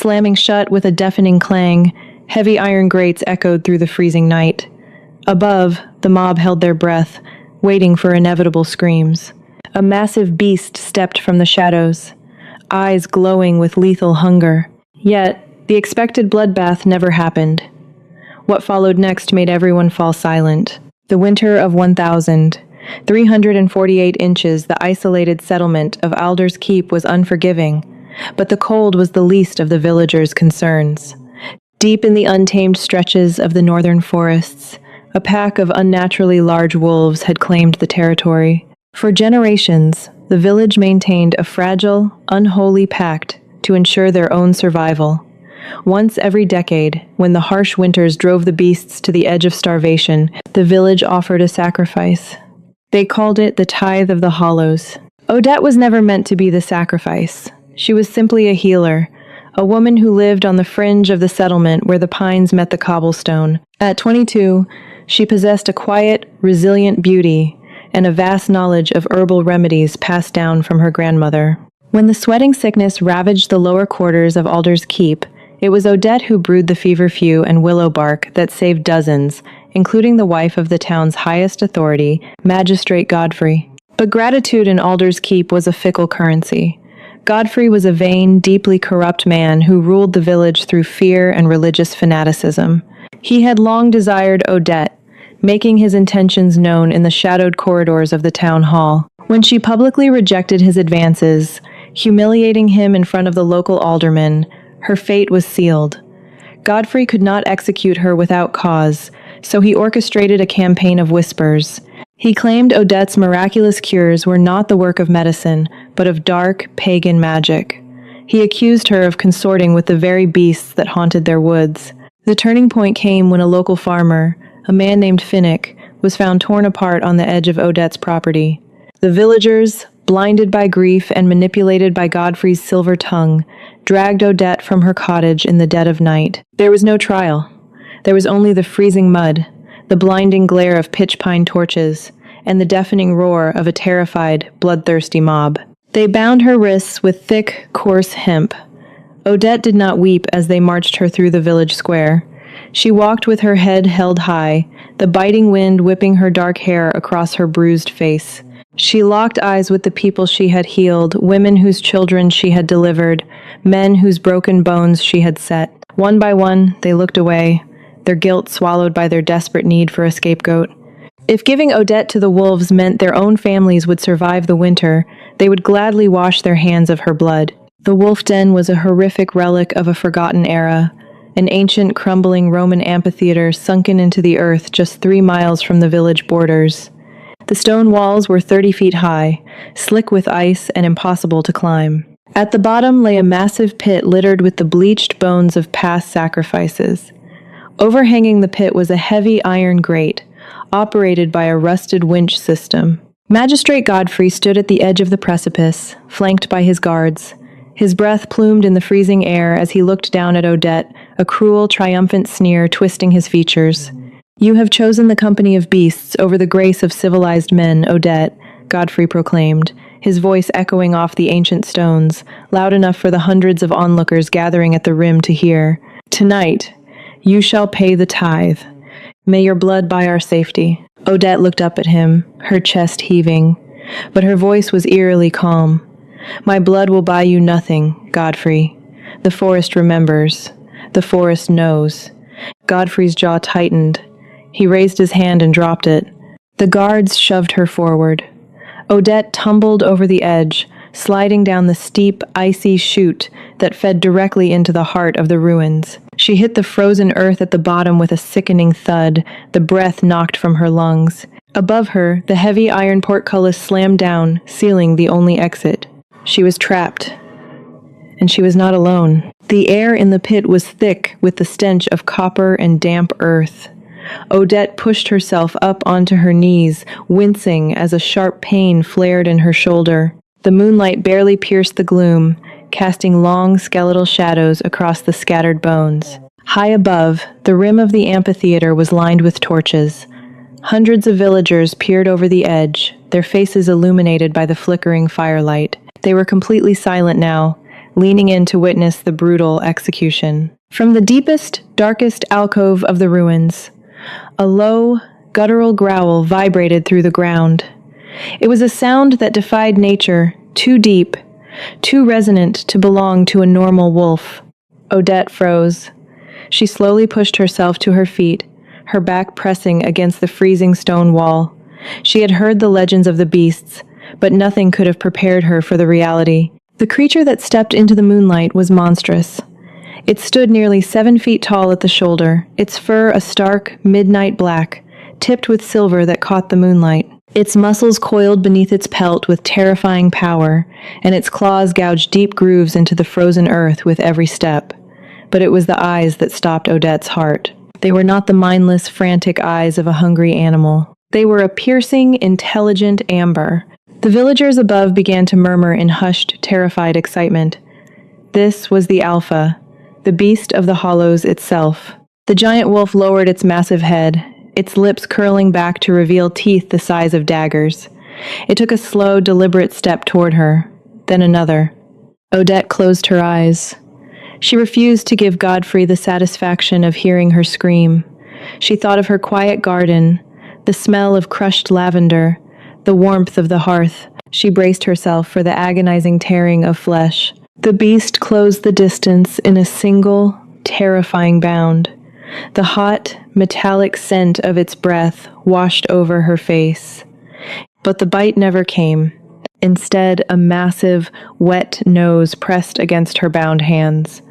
Slamming shut with a deafening clang, heavy iron grates echoed through the freezing night. Above, the mob held their breath, waiting for inevitable screams. A massive beast stepped from the shadows, eyes glowing with lethal hunger. Yet, the expected bloodbath never happened. What followed next made everyone fall silent. The winter of 1,348 inches, the isolated settlement of Alder's Keep was unforgiving, but the cold was the least of the villagers' concerns. Deep in the untamed stretches of the northern forests, a pack of unnaturally large wolves had claimed the territory. For generations, the village maintained a fragile, unholy pact to ensure their own survival. Once every decade, when the harsh winters drove the beasts to the edge of starvation, the village offered a sacrifice. They called it the Tithe of the Hollows. Odette was never meant to be the sacrifice. She was simply a healer, a woman who lived on the fringe of the settlement where the pines met the cobblestone. At 22, she possessed a quiet, resilient beauty and a vast knowledge of herbal remedies passed down from her grandmother. When the sweating sickness ravaged the lower quarters of Alder's Keep, it was Odette who brewed the feverfew and willow bark that saved dozens, including the wife of the town's highest authority, Magistrate Godfrey. But gratitude in Alder's Keep was a fickle currency. Godfrey was a vain, deeply corrupt man who ruled the village through fear and religious fanaticism. He had long desired Odette, making his intentions known in the shadowed corridors of the town hall. When she publicly rejected his advances, humiliating him in front of the local aldermen, her fate was sealed. Godfrey could not execute her without cause, so he orchestrated a campaign of whispers. He claimed Odette's miraculous cures were not the work of medicine, but of dark, pagan magic. He accused her of consorting with the very beasts that haunted their woods. The turning point came when a local farmer, a man named Finnick, was found torn apart on the edge of Odette's property. The villagers, blinded by grief and manipulated by Godfrey's silver tongue, dragged Odette from her cottage in the dead of night. There was no trial. There was only the freezing mud, the blinding glare of pitch pine torches, and the deafening roar of a terrified, bloodthirsty mob. They bound her wrists with thick, coarse hemp. Odette did not weep as they marched her through the village square. She walked with her head held high, the biting wind whipping her dark hair across her bruised face. She locked eyes with the people she had healed, women whose children she had delivered, men whose broken bones she had set. One by one, they looked away, their guilt swallowed by their desperate need for a scapegoat. If giving Odette to the wolves meant their own families would survive the winter, they would gladly wash their hands of her blood. The wolf den was a horrific relic of a forgotten era, an ancient, crumbling Roman amphitheater sunken into the earth just 3 miles from the village borders. The stone walls were 30 feet high, slick with ice and impossible to climb. At the bottom lay a massive pit littered with the bleached bones of past sacrifices. Overhanging the pit was a heavy iron grate, operated by a rusted winch system. Magistrate Godfrey stood at the edge of the precipice, flanked by his guards. His breath plumed in the freezing air as he looked down at Odette, a cruel, triumphant sneer twisting his features. "You have chosen the company of beasts over the grace of civilized men, Odette," Godfrey proclaimed, his voice echoing off the ancient stones, loud enough for the hundreds of onlookers gathering at the rim to hear. "Tonight, you shall pay the tithe. May your blood buy our safety." Odette looked up at him, her chest heaving, but her voice was eerily calm. "My blood will buy you nothing, Godfrey. The forest remembers. The forest knows." Godfrey's jaw tightened. He raised his hand and dropped it. The guards shoved her forward. Odette tumbled over the edge, sliding down the steep, icy chute that fed directly into the heart of the ruins. She hit the frozen earth at the bottom with a sickening thud, the breath knocked from her lungs. Above her, the heavy iron portcullis slammed down, sealing the only exit. She was trapped. And she was not alone. The air in the pit was thick with the stench of copper and damp earth. Odette pushed herself up onto her knees, wincing as a sharp pain flared in her shoulder. The moonlight barely pierced the gloom, casting long skeletal shadows across the scattered bones. High above, the rim of the amphitheater was lined with torches. Hundreds of villagers peered over the edge, their faces illuminated by the flickering firelight. They were completely silent now, leaning in to witness the brutal execution. From the deepest, darkest alcove of the ruins, a low, guttural growl vibrated through the ground. It was a sound that defied nature, too deep, too resonant to belong to a normal wolf. Odette froze. She slowly pushed herself to her feet, her back pressing against the freezing stone wall. She had heard the legends of the beasts, but nothing could have prepared her for the reality. The creature that stepped into the moonlight was monstrous. It stood nearly 7 feet tall at the shoulder, its fur a stark, midnight black, tipped with silver that caught the moonlight. Its muscles coiled beneath its pelt with terrifying power, and its claws gouged deep grooves into the frozen earth with every step. But it was the eyes that stopped Odette's heart. They were not the mindless, frantic eyes of a hungry animal. They were a piercing, intelligent amber. The villagers above began to murmur in hushed, terrified excitement. This was the Alpha, the beast of the hollows itself. The giant wolf lowered its massive head, its lips curling back to reveal teeth the size of daggers. It took a slow, deliberate step toward her, then another. Odette closed her eyes. She refused to give Godfrey the satisfaction of hearing her scream. She thought of her quiet garden, the smell of crushed lavender, the warmth of the hearth. She braced herself for the agonizing tearing of flesh. The beast closed the distance in a single, terrifying bound. The hot, metallic scent of its breath washed over her face. But the bite never came. Instead, a massive, wet nose pressed against her bound hands.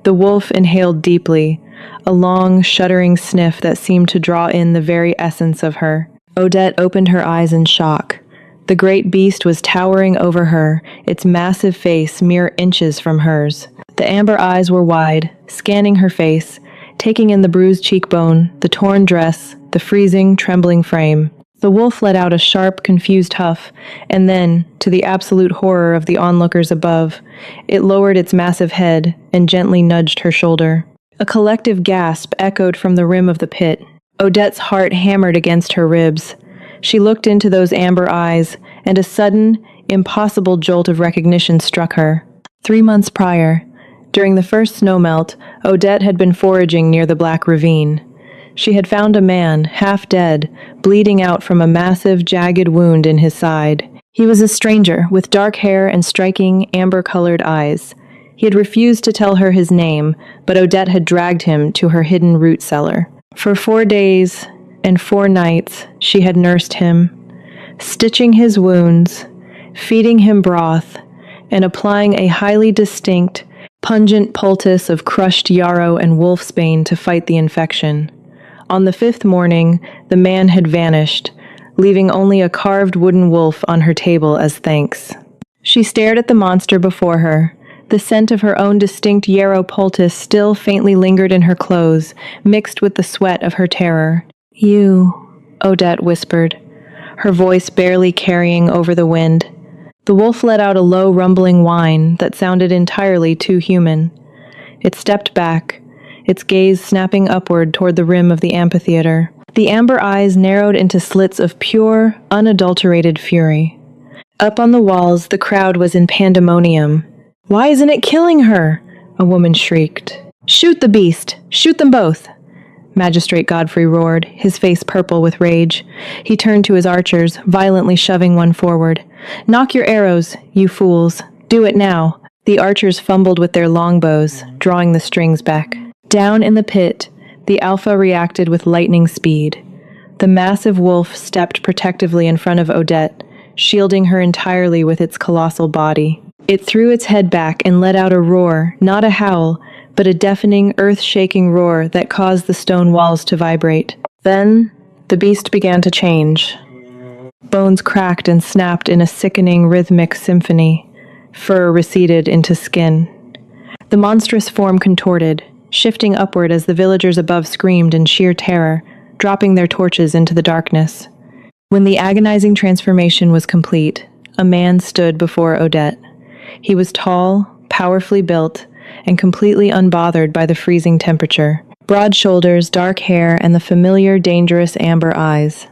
The wolf inhaled deeply, a long, shuddering sniff that seemed to draw in the very essence of her. Odette opened her eyes in shock. The great beast was towering over her, its massive face mere inches from hers. The amber eyes were wide, scanning her face, taking in the bruised cheekbone, the torn dress, the freezing, trembling frame. The wolf let out a sharp, confused huff, and then, to the absolute horror of the onlookers above, it lowered its massive head and gently nudged her shoulder. A collective gasp echoed from the rim of the pit. Odette's heart hammered against her ribs. She looked into those amber eyes, and a sudden, impossible jolt of recognition struck her. 3 months prior, during the first snowmelt, Odette had been foraging near the Black Ravine. She had found a man, half dead, bleeding out from a massive, jagged wound in his side. He was a stranger, with dark hair and striking, amber-colored eyes. He had refused to tell her his name, but Odette had dragged him to her hidden root cellar. For 4 days and 4 nights, she had nursed him, stitching his wounds, feeding him broth, and applying a highly distinct, pungent poultice of crushed yarrow and wolfsbane to fight the infection. On the 5th morning, the man had vanished, leaving only a carved wooden wolf on her table as thanks. She stared at the monster before her. The scent of her own distinct yarrow poultice still faintly lingered in her clothes, mixed with the sweat of her terror. "You," Odette whispered, her voice barely carrying over the wind. The wolf let out a low, rumbling whine that sounded entirely too human. It stepped back, its gaze snapping upward toward the rim of the amphitheater. The amber eyes narrowed into slits of pure, unadulterated fury. Up on the walls, the crowd was in pandemonium. "Why isn't it killing her?" a woman shrieked. "Shoot the beast! Shoot them both!" Magistrate Godfrey roared, his face purple with rage. He turned to his archers, violently shoving one forward. "Knock your arrows, you fools! Do it now!" The archers fumbled with their longbows, drawing the strings back. Down in the pit, the Alpha reacted with lightning speed. The massive wolf stepped protectively in front of Odette, shielding her entirely with its colossal body. It threw its head back and let out a roar, not a howl, but a deafening, earth-shaking roar that caused the stone walls to vibrate. Then, the beast began to change. Bones cracked and snapped in a sickening, rhythmic symphony. Fur receded into skin. The monstrous form contorted, shifting upward as the villagers above screamed in sheer terror, dropping their torches into the darkness. When the agonizing transformation was complete, a man stood before Odette. He was tall, powerfully built, and completely unbothered by the freezing temperature. Broad shoulders, dark hair, and the familiar, dangerous amber eyes.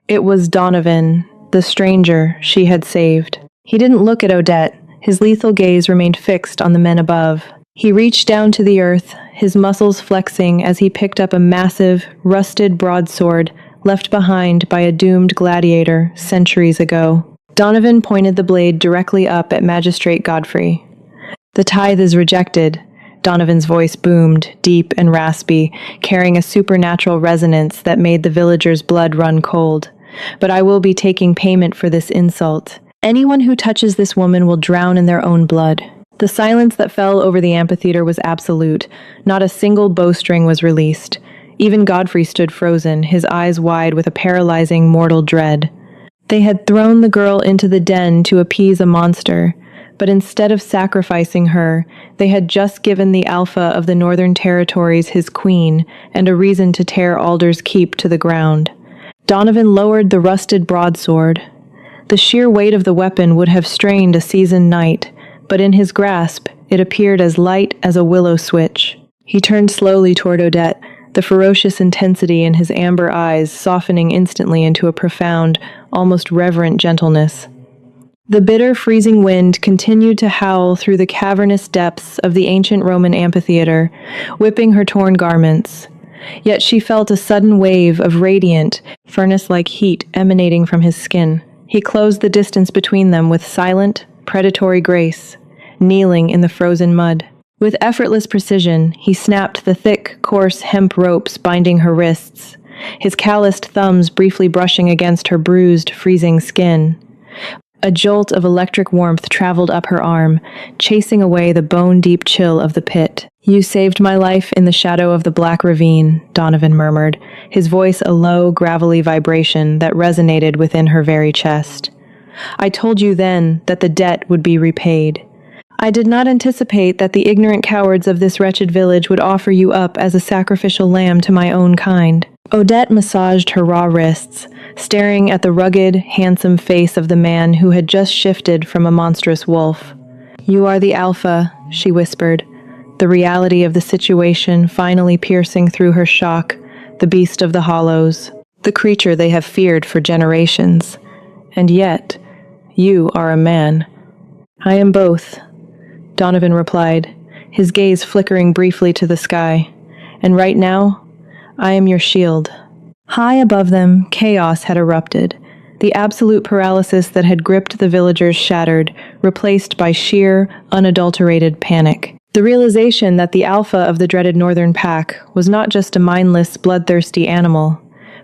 It was Donovan, the stranger she had saved. He didn't look at Odette, His lethal gaze remained fixed on the men above. He reached down to the earth, his muscles flexing as he picked up a massive, rusted broadsword left behind by a doomed gladiator centuries ago. Donovan pointed the blade directly up at Magistrate Godfrey. "The tithe is rejected." Donovan's voice boomed, deep and raspy, carrying a supernatural resonance that made the villagers' blood run cold. "But I will be taking payment for this insult. Anyone who touches this woman will drown in their own blood." The silence that fell over the amphitheater was absolute. Not a single bowstring was released. Even Godfrey stood frozen, his eyes wide with a paralyzing mortal dread. They had thrown the girl into the den to appease a monster, but instead of sacrificing her, they had just given the Alpha of the Northern Territories his queen and a reason to tear Alder's Keep to the ground. Donovan lowered the rusted broadsword. The sheer weight of the weapon would have strained a seasoned knight, but in his grasp, it appeared as light as a willow switch. He turned slowly toward Odette, the ferocious intensity in his amber eyes softening instantly into a profound, almost reverent gentleness. The bitter, freezing wind continued to howl through the cavernous depths of the ancient Roman amphitheater, whipping her torn garments. Yet she felt a sudden wave of radiant, furnace-like heat emanating from his skin. He closed the distance between them with silent, predatory grace, kneeling in the frozen mud. With effortless precision, he snapped the thick, coarse hemp ropes binding her wrists, his calloused thumbs briefly brushing against her bruised, freezing skin. A jolt of electric warmth traveled up her arm, chasing away the bone-deep chill of the pit. "You saved my life in the shadow of the Black Ravine," Donovan murmured, his voice a low, gravelly vibration that resonated within her very chest. "I told you then that the debt would be repaid. I did not anticipate that the ignorant cowards of this wretched village would offer you up as a sacrificial lamb to my own kind." Odette massaged her raw wrists, staring at the rugged, handsome face of the man who had just shifted from a monstrous wolf. "You are the Alpha," she whispered, the reality of the situation finally piercing through her shock, the beast of the hollows, the creature they have feared for generations. "And yet, you are a man." "I am both," Donovan replied, his gaze flickering briefly to the sky. "And right now, I am your shield." High above them, chaos had erupted. The absolute paralysis that had gripped the villagers shattered, replaced by sheer, unadulterated panic. The realization that the Alpha of the dreaded Northern Pack was not just a mindless, bloodthirsty animal,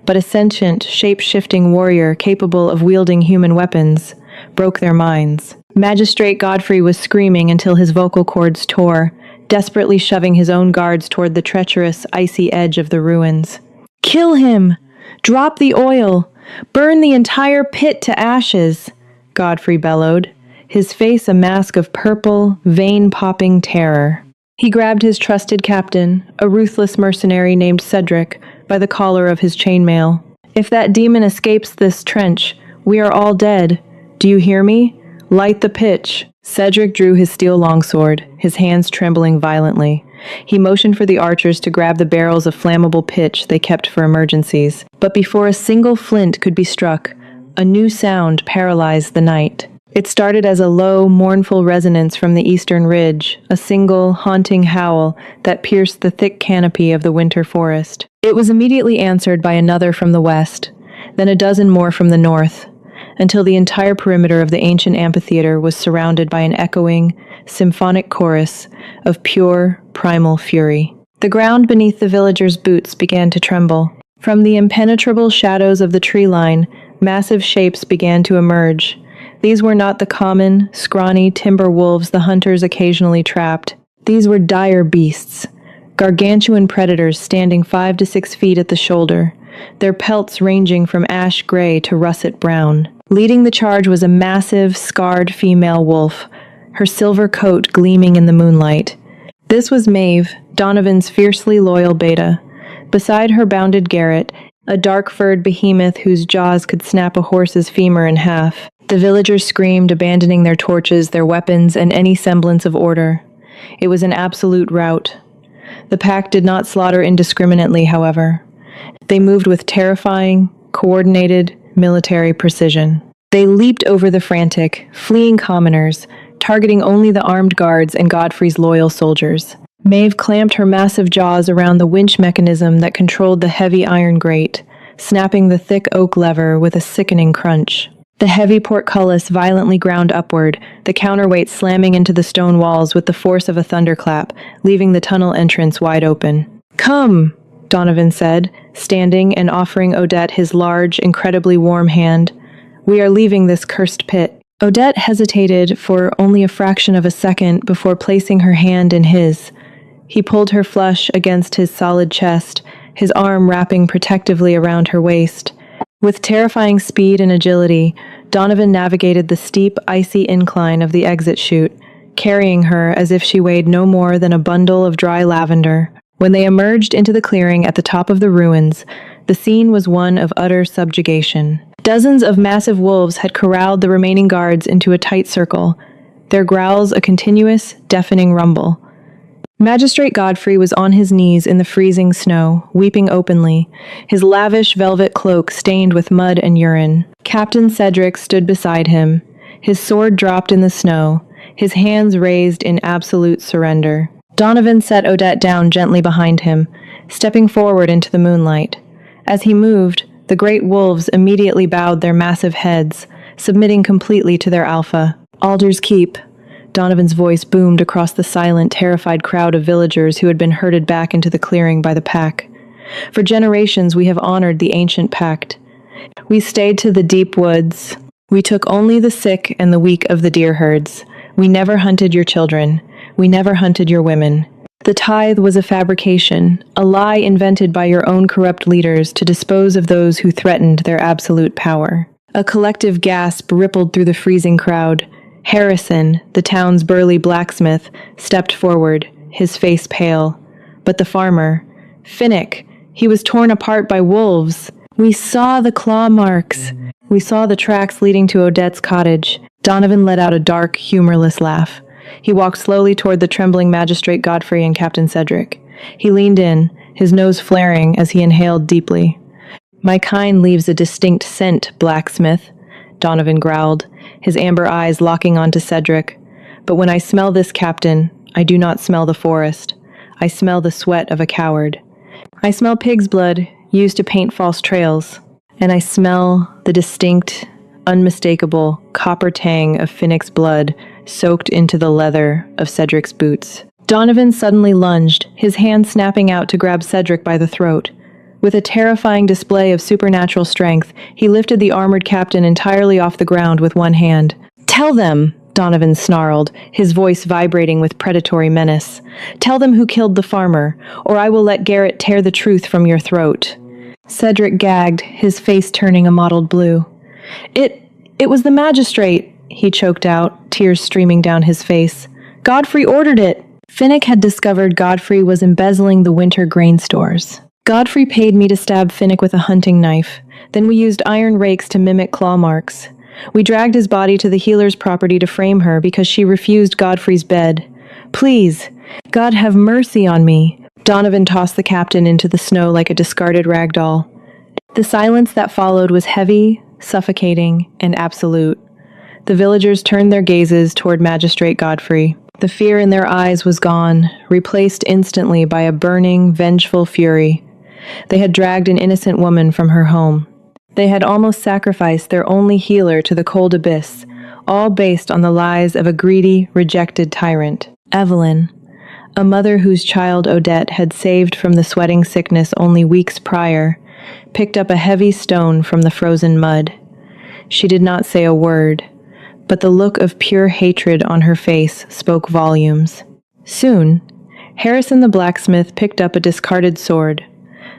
but a sentient, shape-shifting warrior capable of wielding human weapons, broke their minds. Magistrate Godfrey was screaming until his vocal cords tore, desperately shoving his own guards toward the treacherous, icy edge of the ruins. "Kill him! Drop the oil! Burn the entire pit to ashes!" Godfrey bellowed, his face a mask of purple, vein-popping terror. He grabbed his trusted captain, a ruthless mercenary named Cedric, by the collar of his chainmail. "If that demon escapes this trench, we are all dead. Do you hear me? Light the pitch." Cedric drew his steel longsword, his hands trembling violently. He motioned for the archers to grab the barrels of flammable pitch they kept for emergencies. But before a single flint could be struck, a new sound paralyzed the night. It started as a low, mournful resonance from the eastern ridge, a single, haunting howl that pierced the thick canopy of the winter forest. It was immediately answered by another from the west, then a dozen more from the north, until the entire perimeter of the ancient amphitheater was surrounded by an echoing, symphonic chorus of pure, primal fury. The ground beneath the villagers' boots began to tremble. From the impenetrable shadows of the tree line, massive shapes began to emerge. These were not the common, scrawny timber wolves the hunters occasionally trapped. These were dire beasts, gargantuan predators standing 5 to 6 feet at the shoulder, their pelts ranging from ash gray to russet brown. Leading the charge was a massive, scarred female wolf, her silver coat gleaming in the moonlight. This was Maeve, Donovan's fiercely loyal beta. Beside her bounded Garrett, a dark-furred behemoth whose jaws could snap a horse's femur in half. The villagers screamed, abandoning their torches, their weapons, and any semblance of order. It was an absolute rout. The pack did not slaughter indiscriminately, however. They moved with terrifying, coordinated, military precision. They leaped over the frantic, fleeing commoners, targeting only the armed guards and Godfrey's loyal soldiers. Maeve clamped her massive jaws around the winch mechanism that controlled the heavy iron grate, snapping the thick oak lever with a sickening crunch. The heavy portcullis violently ground upward, the counterweight slamming into the stone walls with the force of a thunderclap, leaving the tunnel entrance wide open. "Come," Donovan said, standing and offering Odette his large, incredibly warm hand. "We are leaving this cursed pit." Odette hesitated for only a fraction of a second before placing her hand in his. He pulled her flush against his solid chest, his arm wrapping protectively around her waist. With terrifying speed and agility, Donovan navigated the steep, icy incline of the exit chute, carrying her as if she weighed no more than a bundle of dry lavender. When they emerged into the clearing at the top of the ruins, the scene was one of utter subjugation. Dozens of massive wolves had corralled the remaining guards into a tight circle, their growls a continuous, deafening rumble. Magistrate Godfrey was on his knees in the freezing snow, weeping openly, his lavish velvet cloak stained with mud and urine. Captain Cedric stood beside him, his sword dropped in the snow, his hands raised in absolute surrender. Donovan set Odette down gently behind him, stepping forward into the moonlight. As he moved, the great wolves immediately bowed their massive heads, submitting completely to their alpha. "Alder's Keep." Donovan's voice boomed across the silent, terrified crowd of villagers who had been herded back into the clearing by the pack. "For generations we have honored the ancient pact. We stayed to the deep woods. We took only the sick and the weak of the deer herds. We never hunted your children. We never hunted your women. The tithe was a fabrication, a lie invented by your own corrupt leaders to dispose of those who threatened their absolute power." A collective gasp rippled through the freezing crowd. Harrison, the town's burly blacksmith, stepped forward, his face pale. But the farmer, Finnick, he was torn apart by wolves. "We saw the claw marks. We saw the tracks leading to Odette's cottage." Donovan let out a dark, humorless laugh. He walked slowly toward the trembling Magistrate Godfrey and Captain Cedric. He leaned in, his nose flaring as he inhaled deeply. "My kind leaves a distinct scent, blacksmith," Donovan growled, his amber eyes locking onto Cedric. "But when I smell this, Captain, I do not smell the forest. I smell the sweat of a coward. I smell pig's blood, used to paint false trails. And I smell the distinct, unmistakable copper tang of Finnick's blood soaked into the leather of Cedric's boots." Donovan suddenly lunged, his hand snapping out to grab Cedric by the throat. With a terrifying display of supernatural strength, he lifted the armored captain entirely off the ground with one hand. "Tell them," Donovan snarled, his voice vibrating with predatory menace. "Tell them who killed the farmer, or I will let Garrett tear the truth from your throat." Cedric gagged, his face turning a mottled blue. It was the magistrate," he choked out, tears streaming down his face. "Godfrey ordered it." Finnick had discovered Godfrey was embezzling the winter grain stores. "Godfrey paid me to stab Finnick with a hunting knife. Then we used iron rakes to mimic claw marks. We dragged his body to the healer's property to frame her because she refused Godfrey's bed. Please, God have mercy on me." Donovan tossed the captain into the snow like a discarded rag doll. The silence that followed was heavy, suffocating, and absolute. The villagers turned their gazes toward Magistrate Godfrey. The fear in their eyes was gone, replaced instantly by a burning, vengeful fury. They had dragged an innocent woman from her home. They had almost sacrificed their only healer to the cold abyss, all based on the lies of a greedy, rejected tyrant. Evelyn, a mother whose child Odette had saved from the sweating sickness only weeks prior, picked up a heavy stone from the frozen mud. She did not say a word, but the look of pure hatred on her face spoke volumes. Soon, Harrison the blacksmith picked up a discarded sword.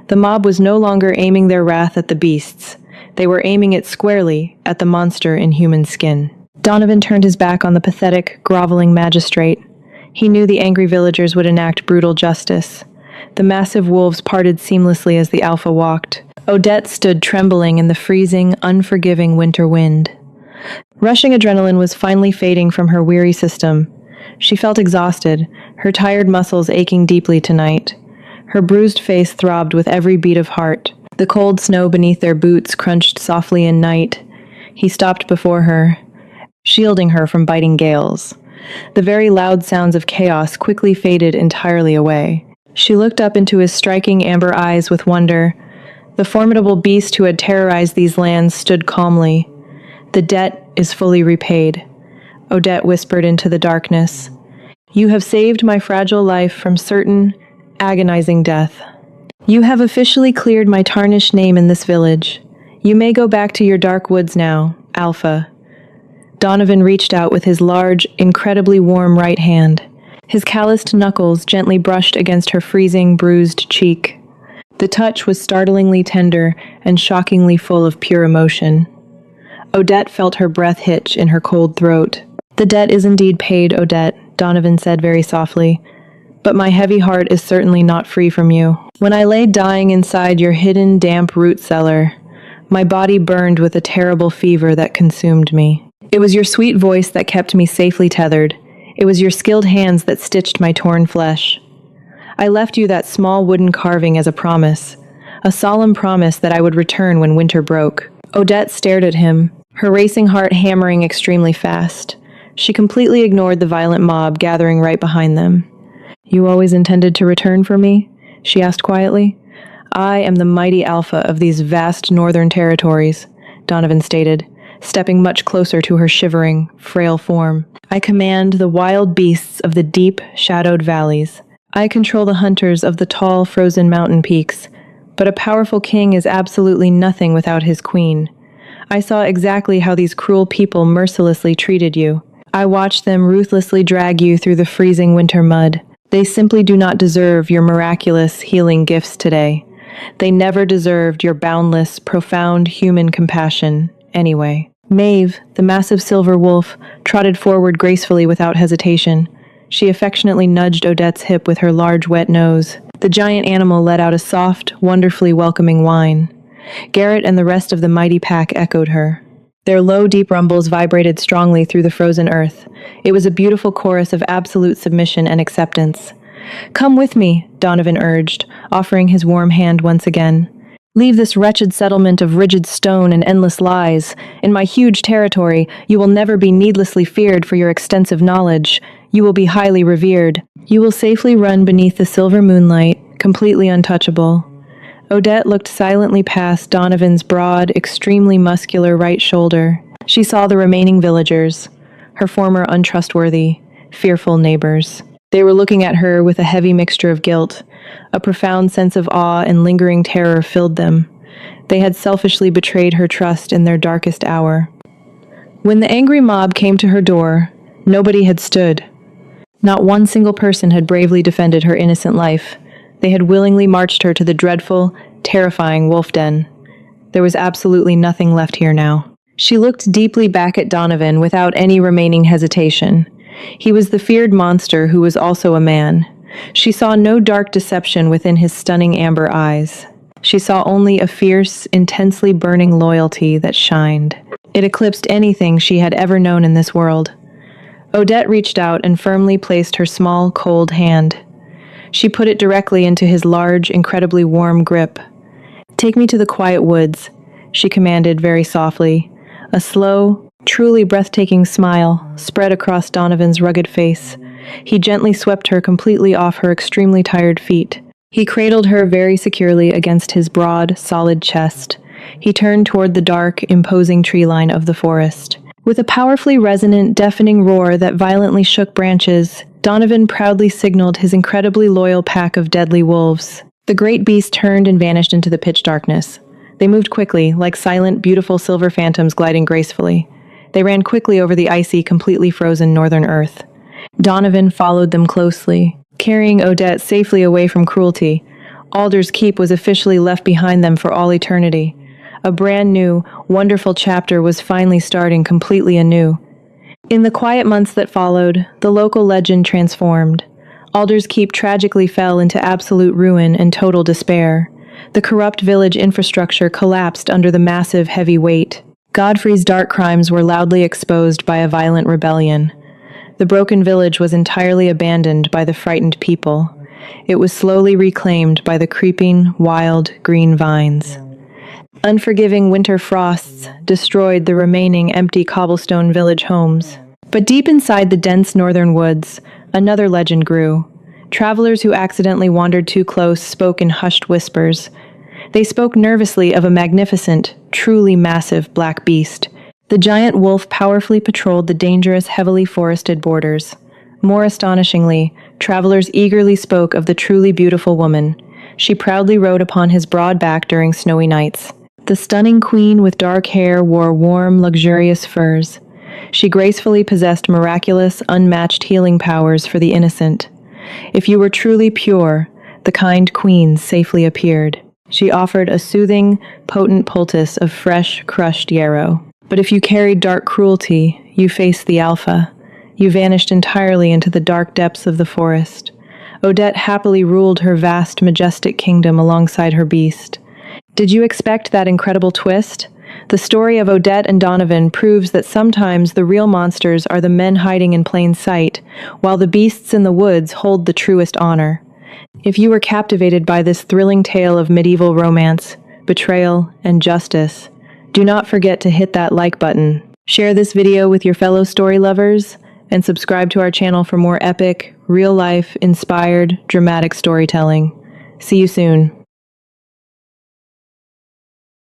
The mob was no longer aiming their wrath at the beasts. They were aiming it squarely at the monster in human skin. Donovan turned his back on the pathetic, groveling magistrate. He knew the angry villagers would enact brutal justice. The massive wolves parted seamlessly as the alpha walked. Odette stood trembling in the freezing, unforgiving winter wind. Rushing adrenaline was finally fading from her weary system. She felt exhausted, her tired muscles aching deeply tonight. Her bruised face throbbed with every beat of heart. The cold snow beneath their boots crunched softly in night. He stopped before her, shielding her from biting gales. The very loud sounds of chaos quickly faded entirely away. She looked up into his striking amber eyes with wonder. The formidable beast who had terrorized these lands stood calmly. "The debt is fully repaid," Odette whispered into the darkness. "You have saved my fragile life from certain, agonizing death. You have officially cleared my tarnished name in this village. You may go back to your dark woods now, Alpha." Donovan reached out with his large, incredibly warm right hand. His calloused knuckles gently brushed against her freezing, bruised cheek. The touch was startlingly tender and shockingly full of pure emotion. Odette felt her breath hitch in her cold throat. "The debt is indeed paid, Odette," Donovan said very softly. "But my heavy heart is certainly not free from you. When I lay dying inside your hidden, damp root cellar, my body burned with a terrible fever that consumed me. It was your sweet voice that kept me safely tethered. It was your skilled hands that stitched my torn flesh. I left you that small wooden carving as a solemn promise that I would return when winter broke." Odette stared at him, her racing heart hammering extremely fast. She completely ignored the violent mob gathering right behind them. "You always intended to return for me?" she asked quietly. "I am the mighty Alpha of these vast northern territories," Donovan stated, stepping much closer to her shivering, frail form. "I command the wild beasts of the deep, shadowed valleys. I control the hunters of the tall, frozen mountain peaks, but a powerful king is absolutely nothing without his queen. I saw exactly how these cruel people mercilessly treated you. I watched them ruthlessly drag you through the freezing winter mud. They simply do not deserve your miraculous healing gifts today. They never deserved your boundless, profound human compassion, anyway." Maeve, the massive silver wolf, trotted forward gracefully without hesitation. She affectionately nudged Odette's hip with her large, wet nose. The giant animal let out a soft, wonderfully welcoming whine. Garrett and the rest of the mighty pack echoed her. Their low, deep rumbles vibrated strongly through the frozen earth. It was a beautiful chorus of absolute submission and acceptance. "Come with me," Donovan urged, offering his warm hand once again. "Leave this wretched settlement of rigid stone and endless lies. In my huge territory, you will never be needlessly feared for your extensive knowledge. You will be highly revered. You will safely run beneath the silver moonlight, completely untouchable." Odette looked silently past Donovan's broad, extremely muscular right shoulder. She saw the remaining villagers, her former untrustworthy, fearful neighbors. They were looking at her with a heavy mixture of guilt. A profound sense of awe and lingering terror filled them. They had selfishly betrayed her trust in their darkest hour. When the angry mob came to her door, nobody had stood. Not one single person had bravely defended her innocent life. They had willingly marched her to the dreadful, terrifying wolf den. There was absolutely nothing left here now. She looked deeply back at Donovan without any remaining hesitation. He was the feared monster who was also a man. She saw no dark deception within his stunning amber eyes. She saw only a fierce, intensely burning loyalty that shined. It eclipsed anything she had ever known in this world. Odette reached out and firmly placed her small, cold hand. She put it directly into his large, incredibly warm grip. "Take me to the quiet woods," she commanded very softly. A slow, truly breathtaking smile spread across Donovan's rugged face. He gently swept her completely off her extremely tired feet. He cradled her very securely against his broad, solid chest. He turned toward the dark, imposing tree line of the forest. With a powerfully resonant, deafening roar that violently shook branches, Donovan proudly signaled his incredibly loyal pack of deadly wolves. The great beast turned and vanished into the pitch darkness. They moved quickly, like silent, beautiful silver phantoms gliding gracefully. They ran quickly over the icy, completely frozen northern earth. Donovan followed them closely, carrying Odette safely away from cruelty. Alder's Keep was officially left behind them for all eternity. A brand new, wonderful chapter was finally starting completely anew. In the quiet months that followed, the local legend transformed. Alder's Keep tragically fell into absolute ruin and total despair. The corrupt village infrastructure collapsed under the massive, heavy weight. Godfrey's dark crimes were loudly exposed by a violent rebellion. The broken village was entirely abandoned by the frightened people. It was slowly reclaimed by the creeping, wild, green vines. Unforgiving winter frosts destroyed the remaining empty cobblestone village homes. But deep inside the dense northern woods, another legend grew. Travelers who accidentally wandered too close spoke in hushed whispers. They spoke nervously of a magnificent, truly massive black beast. The giant wolf powerfully patrolled the dangerous, heavily forested borders. More astonishingly, travelers eagerly spoke of the truly beautiful woman. She proudly rode upon his broad back during snowy nights. The stunning queen with dark hair wore warm, luxurious furs. She gracefully possessed miraculous, unmatched healing powers for the innocent. If you were truly pure, the kind queen safely appeared. She offered a soothing, potent poultice of fresh, crushed yarrow. But if you carried dark cruelty, you faced the alpha. You vanished entirely into the dark depths of the forest. Odette happily ruled her vast, majestic kingdom alongside her beast. Did you expect that incredible twist? The story of Odette and Donovan proves that sometimes the real monsters are the men hiding in plain sight, while the beasts in the woods hold the truest honor. If you were captivated by this thrilling tale of medieval romance, betrayal, and justice, do not forget to hit that like button. Share this video with your fellow story lovers, and subscribe to our channel for more epic, real-life, inspired, dramatic storytelling. See you soon.